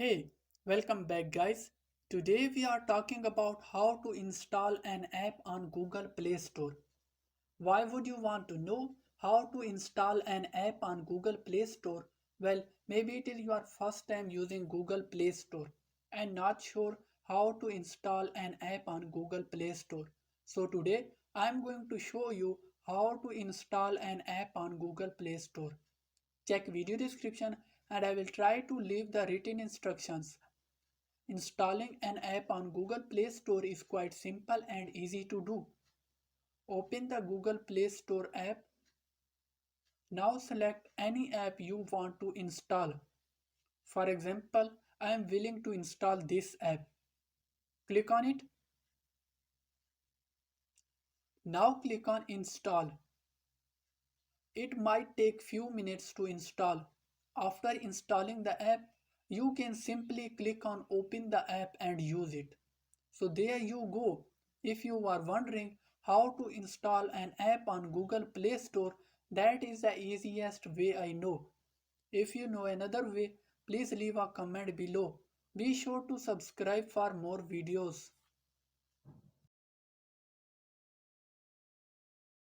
Hey, welcome back, guys. Today we are talking about how to install an app on Google Play Store. Why would you want to know how to install an app on Google Play Store? Well, maybe it is your first time using Google Play Store and not sure how to install an app on Google Play Store. So today I am going to show you how to install an app on Google Play Store. Check video description and I will try to leave the written instructions. Installing an app on Google Play Store is quite simple and easy to do. Open the Google Play Store app. Now select any app you want to install. For example, I am willing to install this app. Click on it. Now click on install. It might take few minutes to install. After installing the app, you can simply click on open the app and use it. So there you go. If you are wondering how to install an app on Google Play Store, that is the easiest way I know. If you know another way, please leave a comment below. Be sure to subscribe for more videos.